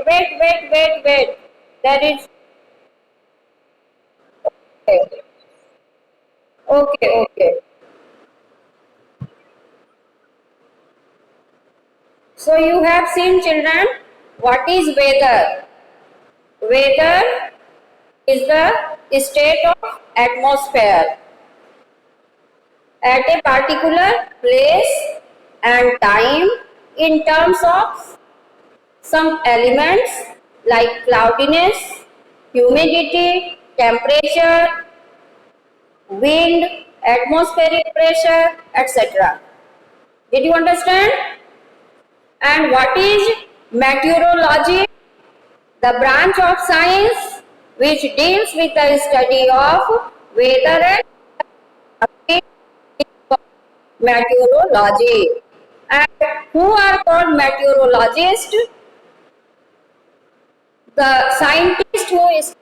Wait. There is okay. Okay. So you have seen, children, what is weather? Weather is the state of atmosphere at a particular place and time in terms of some elements like cloudiness, humidity, temperature, wind, atmospheric pressure, etc. Did you understand? And what is meteorology? The branch of science which deals with the study of weather and meteorology. And who are called meteorologists? The scientist who is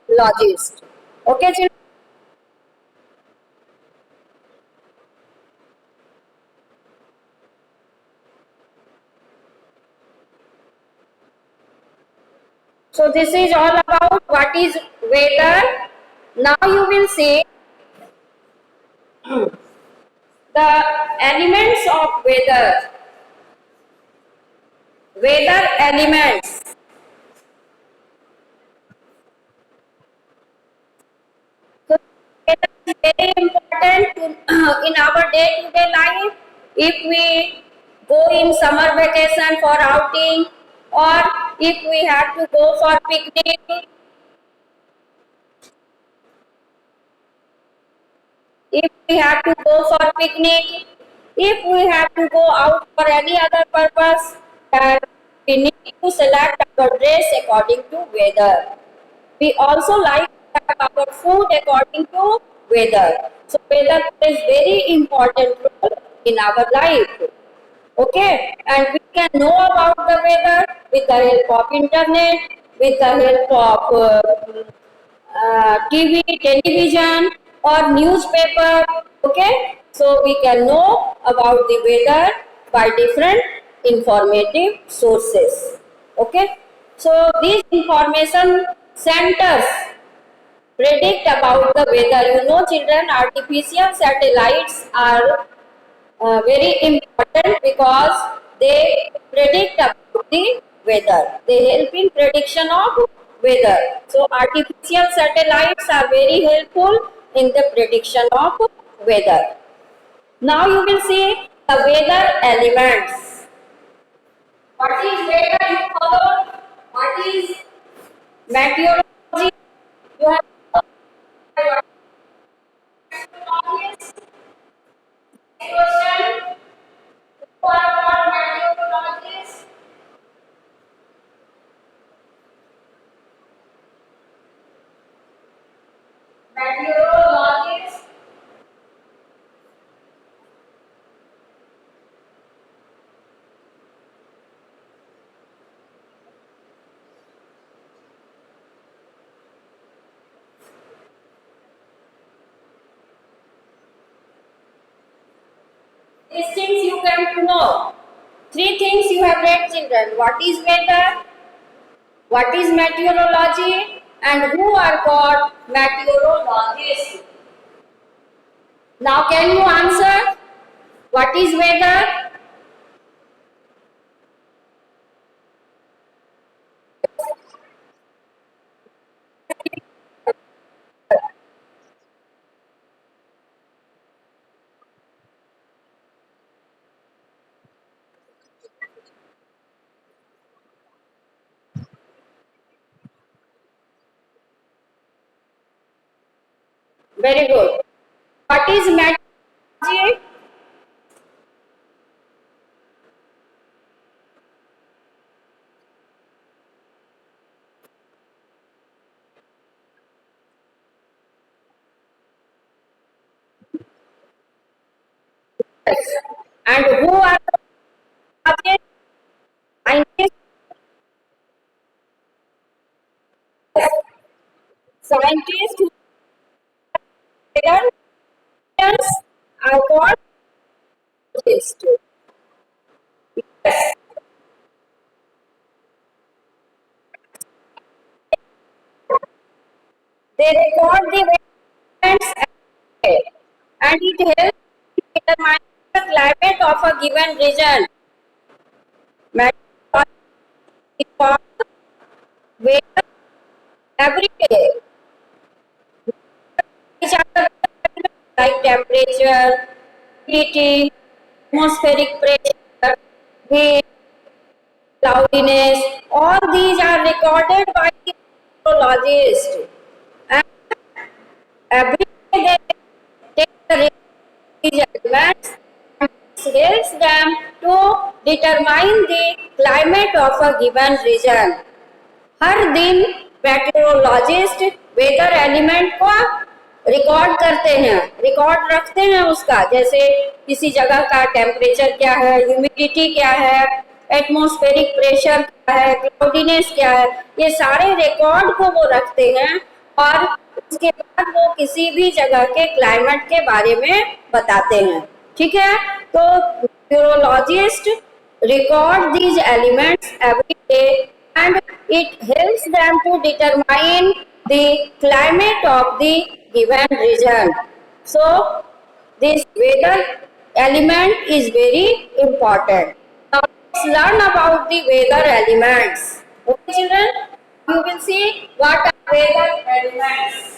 logist. Okay, children? So this is all about what is weather. Now you will see the elements of weather. Weather elements. So weather is very important in our day-to-day life. If we go in summer vacation for outing, or if we have to go for picnic, if we have to go for picnic, if we have to go out for any other purpose, then we need to select our dress according to weather. We also like to have our food according to weather. So weather plays very important role in our life. Okay, and we can know about the weather with the help of internet, with the help of TV, television, or newspaper. Okay, so we can know about the weather by different informative sources. Okay, so these information centers predict about the weather. You know, children, artificial satellites are very important because they predict about the weather. They help in prediction of weather. So artificial satellites are very helpful in the prediction of weather. Now you will see the weather elements. What is weather you follow? What is meteorology? You have what is question? Who are called meteorologists? Meteorologists. These things you come to know. Three things you have read, children. What is weather? What is meteorology? And who are called meteorologists? Now, can you answer? What is weather? Very good. What is meteorology? And who are the scientists? Scientists who are are called meteorologists. They record the events and it helps determine the climate of a given region. Meteorology records weather every day, which are the like temperature, humidity, atmospheric pressure, wind, cloudiness. All these are recorded by the meteorologist. And every day they take the judgments and this helps them to determine the climate of a given region. हर दिन metrologist weather element को record करते हैं, record रखते हैं उसका, जैसे किसी जगह का टेम्परेचर क्या है, ह्यूमिडिटी क्या है, एटमॉस्फेरिक प्रेशर क्या है, क्लाउडीनेस क्या है, ये सारे रिकॉर्ड को वो रखते हैं और उसके बाद वो किसी भी जगह के क्लाइमेट के बारे में बताते हैं। ठीक है, तो metrologist record these elements every day and it helps them to determine the climate of the given region. So this weather element is very important. Now let's learn about the weather elements. Okay children, you will see what are weather elements.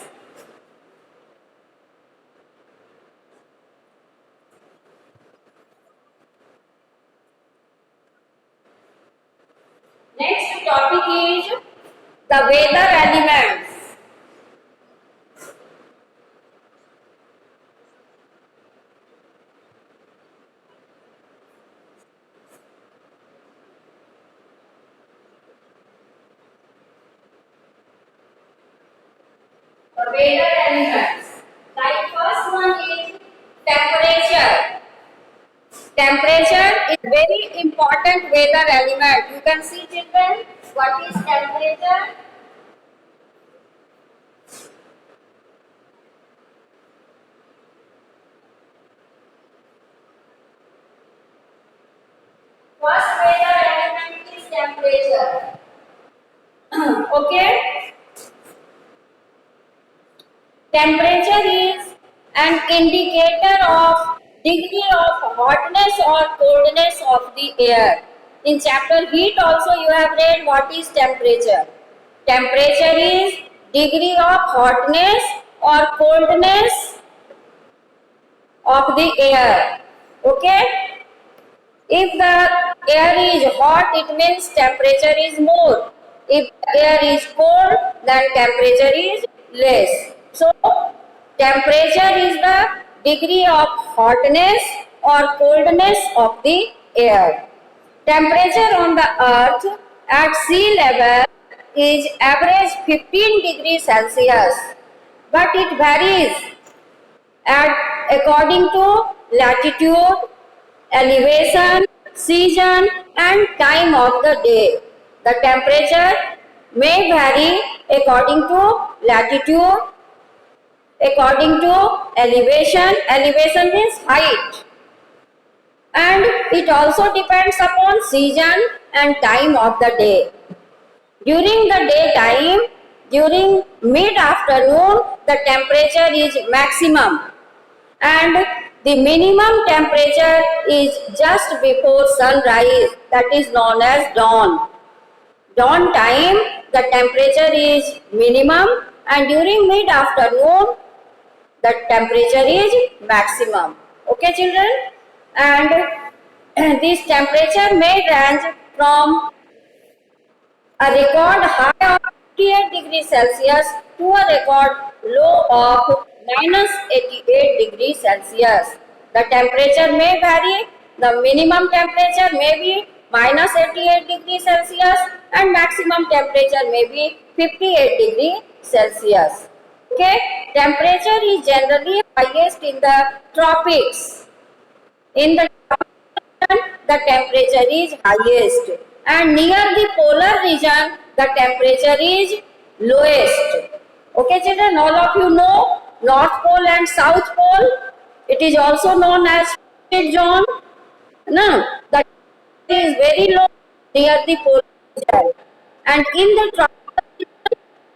Next topic is the weather elements. The weather elements. Like first one is temperature. Temperature is very important weather element. You can see children, what is temperature? First weather element is temperature. Okay. Temperature is an indicator of degree of hotness or coldness of the air. In chapter heat also you have read what is temperature. Temperature is degree of hotness or coldness of the air. Okay. If the air is hot, it means temperature is more. If the air is cold, then temperature is less. So, temperature is the degree of hotness or coldness of the air. Temperature on the earth at sea level is average 15 degrees Celsius, but it varies according to latitude, elevation, season and time of the day. The temperature may vary according to latitude, according to elevation. Elevation means height. And it also depends upon season and time of the day. During the daytime, during mid-afternoon, the temperature is maximum and the minimum temperature is just before sunrise, that is known as dawn. Dawn time, the temperature is minimum and during mid-afternoon, the temperature is maximum. Okay children? And this temperature may range from a record high of 58 degrees Celsius to a record low of minus 88 degrees Celsius. The temperature may vary. The minimum temperature may be minus 88 degrees Celsius and maximum temperature may be 58 degrees Celsius. Okay, temperature is generally highest in the tropics. In the tropics, the temperature is highest, and near the polar region, the temperature is lowest. Okay, children, all of you know North Pole and South Pole. It is also known as shade zone. No, the temperature is very low near the polar region, and in the tropical region,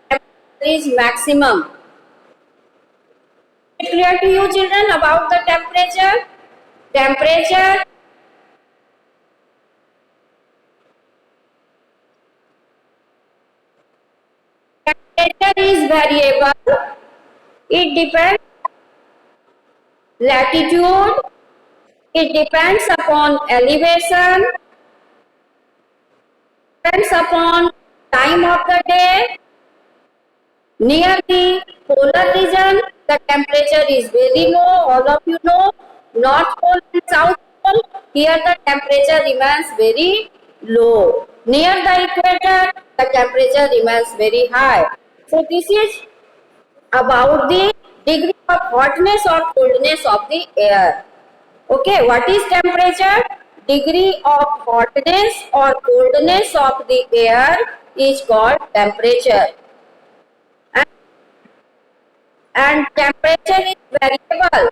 temperature is maximum. Is it clear to you children about the temperature? Temperature temperature is variable. It depends latitude. It depends upon elevation. Depends upon time of the day. Near the polar region, the temperature is very low. All of you know, North Pole and South Pole. Here the temperature remains very low. Near the equator, the temperature remains very high. So this is about the degree of hotness or coldness of the air. Okay, what is temperature? Degree of hotness or coldness of the air is called temperature. And temperature is variable.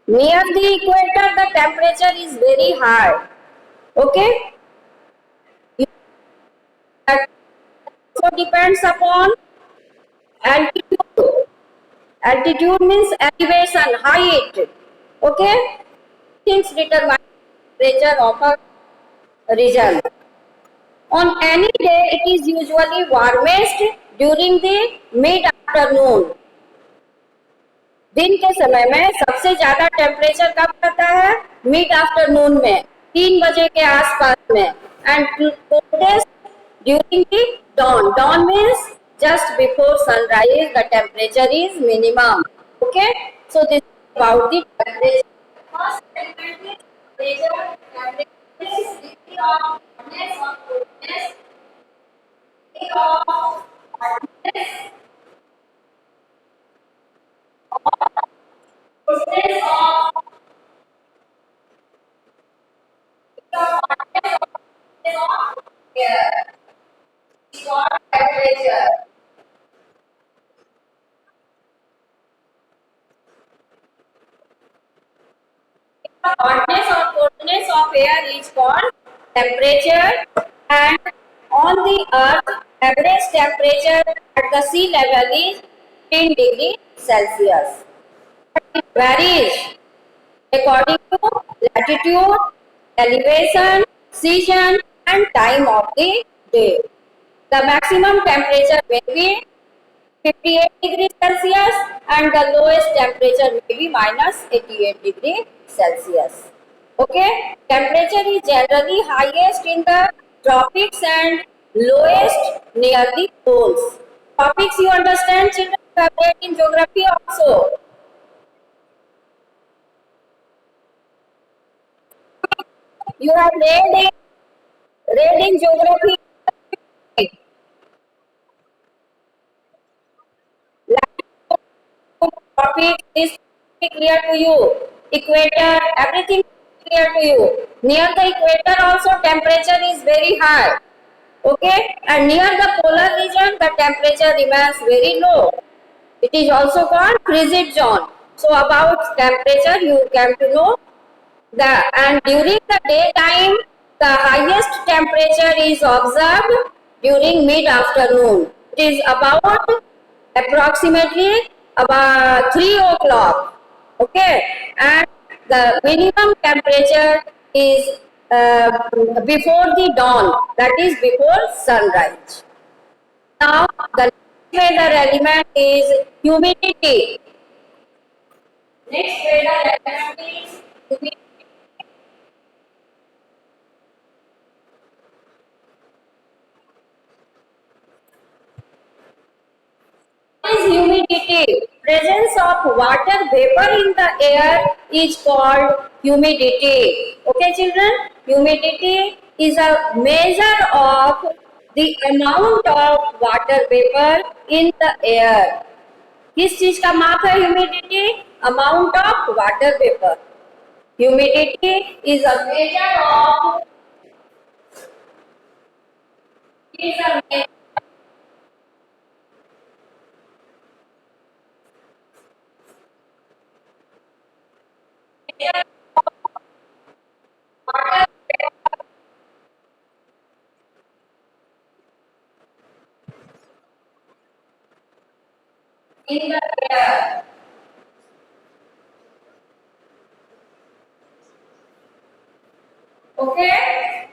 Near the equator, the temperature is very high. Okay? That also depends upon altitude. Altitude means elevation, height. Okay? Things determine temperature of a region. On any day, it is usually warmest during the mid afternoon. दिन के समय में सबसे ज्यादा temperature कब रहता है? Mid afternoon में, 3 बजे के आसपास में. And coldest during the dawn. Dawn means just before sunrise. The temperature is minimum. Okay, so this is about the temperature. First element is temperature. Temperature is degree of hotness or coldness. Degree of hotness coldness of air. It's called temperature. The hotness or coldness of air is called temperature. And on the earth, average temperature at the sea level is 10 degrees Celsius. It varies according to latitude, elevation, season, and time of the day. The maximum temperature may be 58 degrees Celsius and the lowest temperature may be minus 88 degrees Celsius. Okay, temperature is generally highest in the tropics and lowest near the poles. Topics you understand, children, you have read in geography also. You have read in geography. Topic is clear to you. Equator, everything clear to you. Near the equator also temperature is very high. Okay, and near the polar region the temperature remains very low. It is also called frigid zone. So about temperature you came to know. And during the daytime the highest temperature is observed during mid afternoon. It is about approximately about 3 o'clock. Okay, and the minimum temperature is before the dawn, that is before sunrise. Now the next weather element is humidity. Next weather element is humidity. Is humidity. Presence of water vapor in the air is called humidity. Okay children, humidity is a measure of the amount of water vapor in the air. किस चीज का माप है humidity? Amount of water vapour. Humidity is a measure of is a measure water in the air. Okay.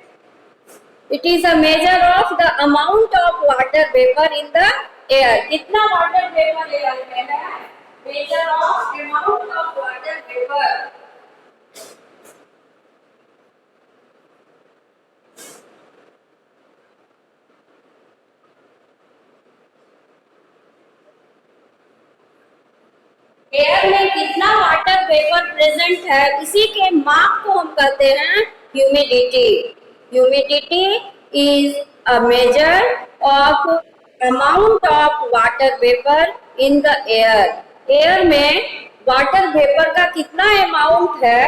It is a measure of the amount of water vapor in the air. कितना water vapor air में है? Measure of amount of water vapor. Air में कितना water vapour present है, इसी के माप को हम कहते हैं humidity. Humidity is a measure of amount of water vapour in the air. Air में वाटर वेपर का कितना अमाउंट है,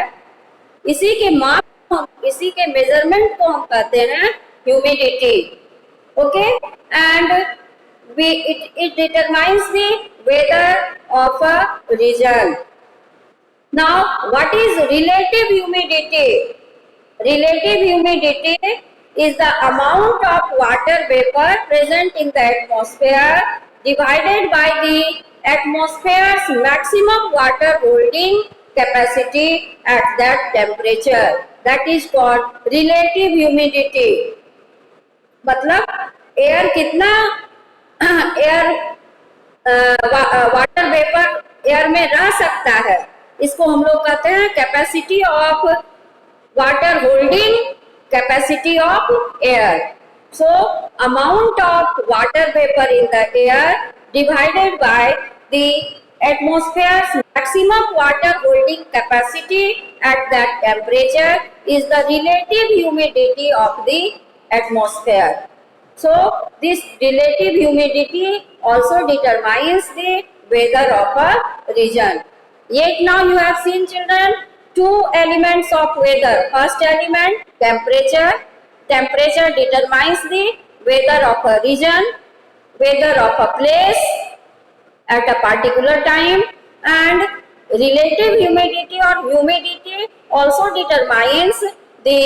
इसी के माप, इसी के मेजरमेंट को हम कहते हैं humidity. Okay, and it determines the weather of a region. Now, what is relative humidity? Relative humidity is the amount of water vapor present in the atmosphere divided by the atmosphere's maximum water holding capacity at that temperature. That is called relative humidity. मतलब air कितना air water vapour air में रह सकता है, इसको हम लोग कहते हैं capacity of water holding capacity of air. So amount of water vapour in the air divided by the atmosphere's maximum water holding capacity at that temperature is the relative humidity of the atmosphere. So this relative humidity also determines the weather of a region. Yet now you have seen children two elements of weather. First element temperature. Temperature determines the weather of a region, weather of a place at a particular time, and relative humidity or humidity also determines the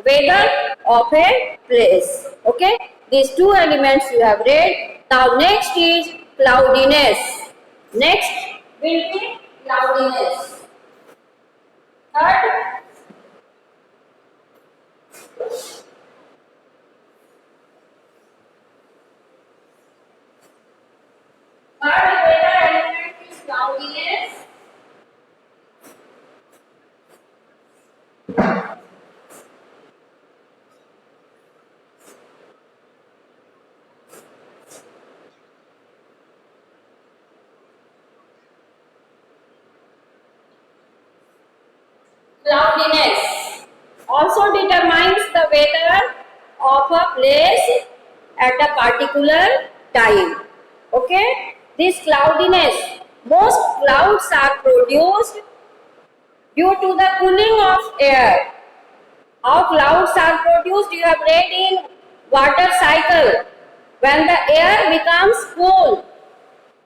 weather of a place. Okay, these two elements you have read. Now next is cloudiness. Next will be cloudiness. Third weather element is cloudiness. Cloudiness also determines the weather of a place at a particular time. Okay, this cloudiness, most clouds are produced due to the cooling of air. How clouds are produced, you have read in water cycle. When the air becomes cool,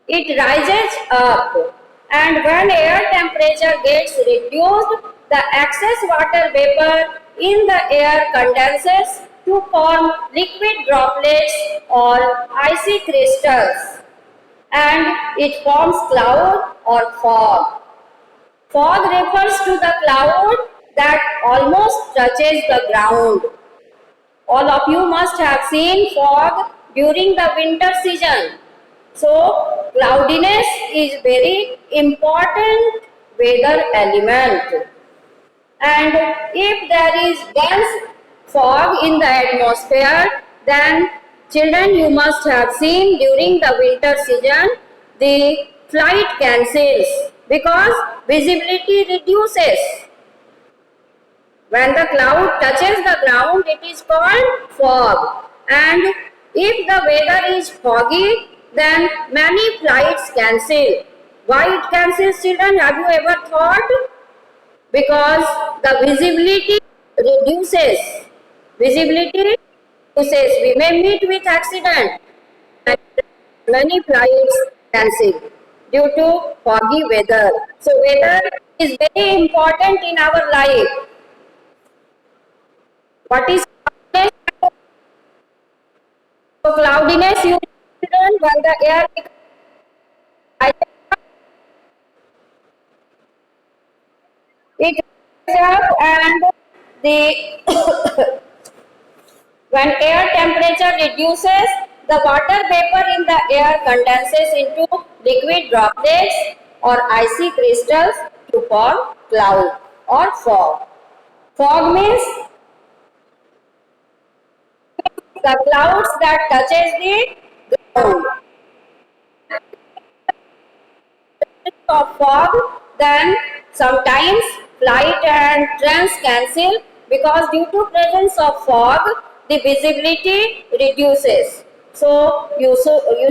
it rises up, and when air temperature gets reduced, the excess water vapor in the air condenses to form liquid droplets or icy crystals, and it forms cloud or fog. Fog refers to the cloud that almost touches the ground. All of you must have seen fog during the winter season. So, cloudiness is very important weather element. And if there is dense fog in the atmosphere, then children, you must have seen during the winter season the flight cancels because visibility reduces. When the cloud touches the ground, it is called fog. And if the weather is foggy, then many flights cancel. Why it cancels, children? Have you ever thought? Because the visibility reduces. Visibility reduces. We may meet with accident. And many flights cancel due to foggy weather. So weather is very important in our life. What is cloudiness? So cloudiness, you children, when the air it up and the when air temperature reduces, the water vapor in the air condenses into liquid droplets or icy crystals to form cloud or fog. Fog means the clouds that touches the ground. Of fog, then sometimes flight and trains cancel because due to presence of fog, the visibility reduces. So you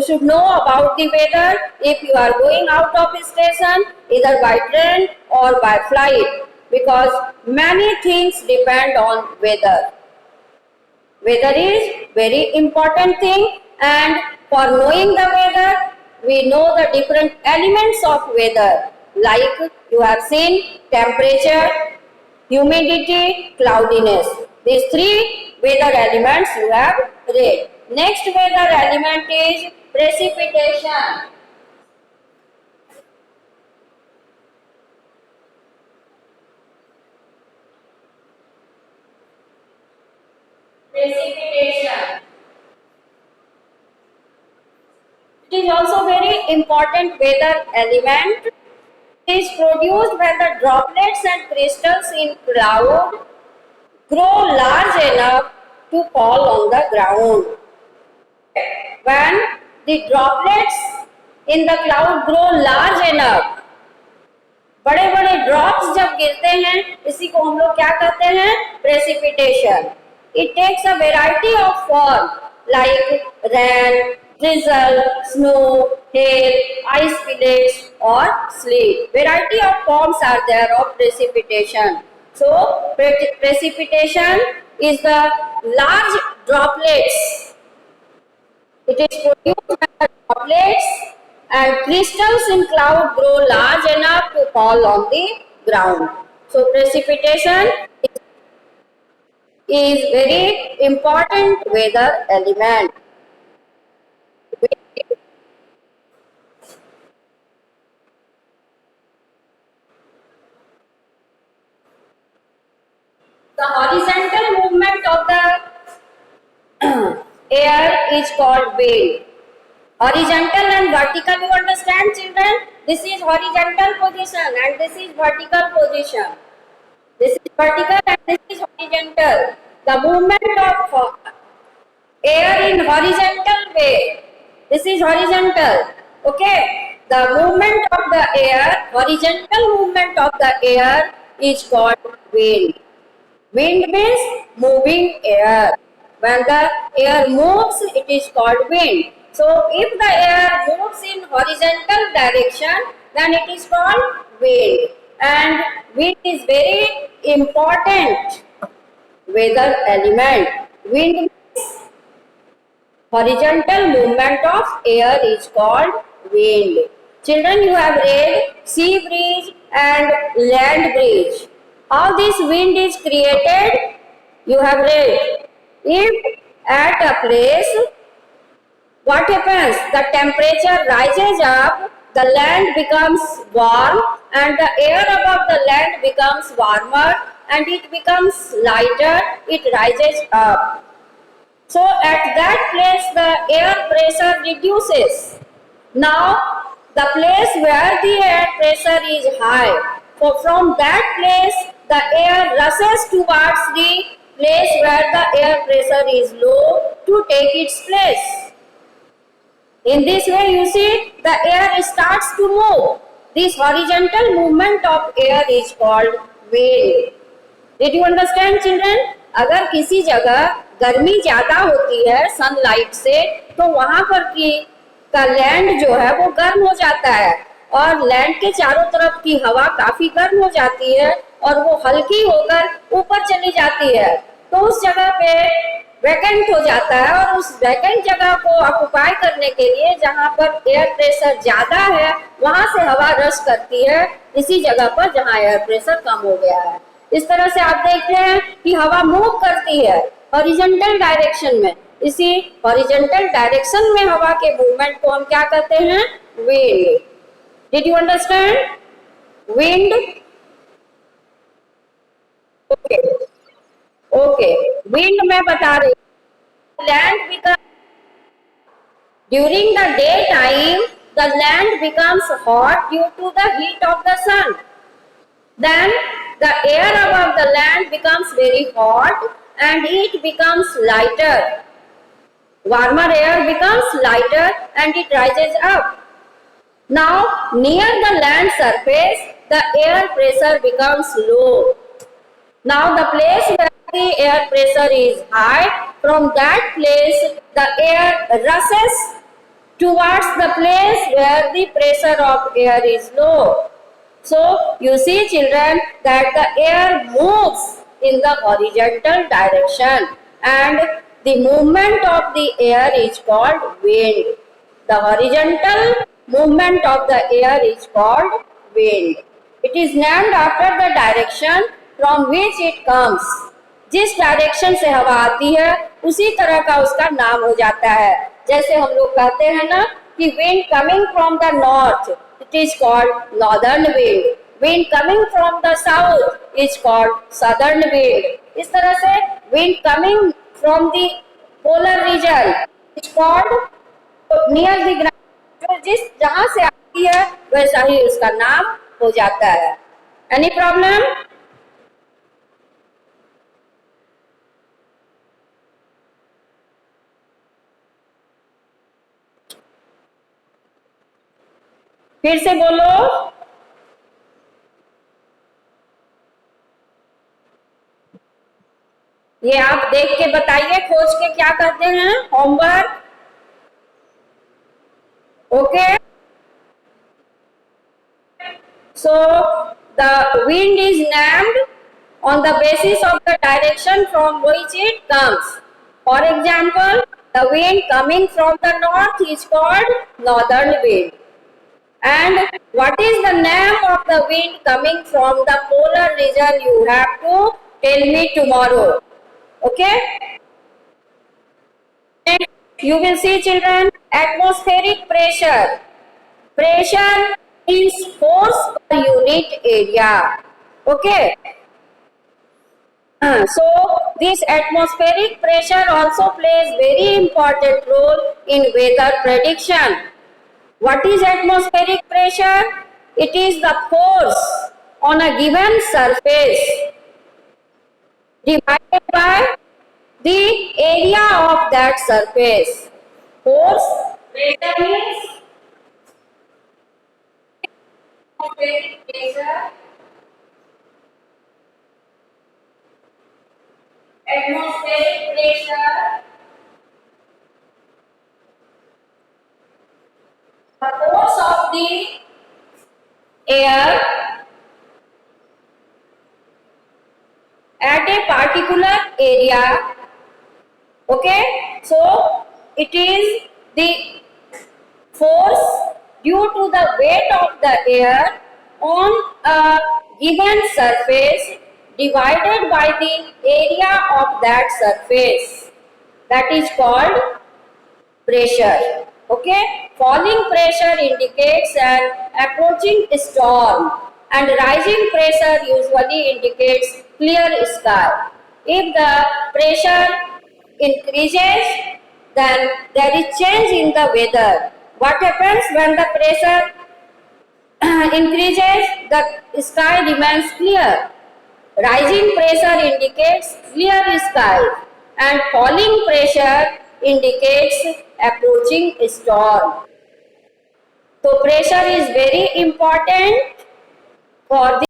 should know about the weather if you are going out of station either by train or by flight, because many things depend on weather. Weather is very important thing, and for knowing the weather, we know the different elements of weather, like you have seen temperature, humidity, cloudiness. These three weather elements you have read. Next weather element is precipitation. Precipitation. It is also very important weather element. It is produced when the droplets and crystals in cloud grow large enough to fall on the ground. When the droplets in the cloud grow large enough, बड़े बड़े drops जब गिरते हैं, इसी को हम लोग क्या कहते हैं? Precipitation. It takes a variety of form like rain, drizzle, snow, hail, ice pellets or sleet. Variety of forms are there of precipitation. So precipitation is the large droplets. It is produced when the droplets and crystals in cloud grow large enough to fall on the ground. So precipitation is very important weather element. The horizontal movement of the air is called wind. Horizontal and vertical, you understand, children? This is horizontal position and this is vertical position. This is vertical and this is horizontal. The movement of air in horizontal way. This is horizontal. Okay. The movement of the air, horizontal movement of the air is called wind. Wind means moving air. When the air moves, it is called wind. So if the air moves in horizontal direction, then it is called wind. And wind is very important weather element. Wind means horizontal movement of air is called wind. Children, you have read sea breeze and land breeze. How this wind is created? You have read. If at a place, what happens? The temperature rises up, the land becomes warm and the air above the land becomes warmer and it becomes lighter, it rises up. So at that place the air pressure reduces. Now the place where the air pressure is high, so from that place the air rushes towards the place where the air pressure is low to take its place. In this way, you see, the air starts to move. This horizontal movement of air is called wind. Did you understand, children? अगर किसी जगह गर्मी ज्यादा होती है sunlight से, तो वहां पर का लैंड जो है वो गर्म हो जाता है और लैंड के चारों तरफ की हवा काफी गर्म हो जाती है और वो हल्की होकर ऊपर चली जाती है, तो उस जगह पे वैकेंट हो जाता है और उस वैकेंट जगह को ऑक्युपाई करने के लिए जहां पर एयर प्रेशर ज्यादा है वहां से हवा रश करती है इसी जगह पर जहां एयर प्रेशर कम हो गया है. इस तरह से आप देखते हैं कि हवा मूव करती है हॉरिजॉन्टल डायरेक्शन में. इसी हॉरिजॉन्टल डायरेक्शन में हवा के मूवमेंट को हम क्या कहते हैं? Wind. Did you understand? Wind. Okay okay, wind में बता रही, land become during the daytime the land becomes hot due to the heat of the sun. Then the air above the land becomes very hot and it becomes lighter. Warmer air becomes lighter and it rises up. Now, near the land surface, the air pressure becomes low. Now, the place where the air pressure is high, from that place, the air rushes towards the place where the pressure of air is low. So, you see children that the air moves in the horizontal direction and the movement of the air is called wind. The horizontal movement of the air is called wind. It is named after the direction from which it comes. जिस direction से हवा आती है उसी तरह का उसका नाम हो जाता है. जैसे हम लोग कहते हैं ना कि wind coming from the north, it is called northern wind. Wind coming from the south is called southern wind. इस तरह से wind coming from the polar region is called near the ground. जिस जहां से आती है वैसा ही उसका नाम हो जाता है. Any problem? फिर से बोलो. ये आप देख के बताइए, खोज के क्या करते हैं homework. Okay, so the wind is named on the basis of the direction from which it comes. For example, the wind coming from the north is called northern wind. And what is the name of the wind coming from the polar region? You have to tell me tomorrow. Okay? Next, you will see children, atmospheric pressure. Pressure is force per unit area. Okay? So this atmospheric pressure also plays very important role in weather prediction. What is atmospheric pressure? It is the force on a given surface divided by the area of that surface. Force pressure means atmospheric pressure. Atmospheric pressure, the force of the air at a particular area. Okay, so it is the force due to the weight of the air on a given surface divided by the area of that surface. That is called pressure. Okay, falling pressure indicates an approaching storm and rising pressure usually indicates clear sky. If the pressure increases, then there is change in the weather. What happens when the pressure increases? The sky remains clear. Rising pressure indicates clear sky and falling pressure indicates approaching storm. So pressure is very important for the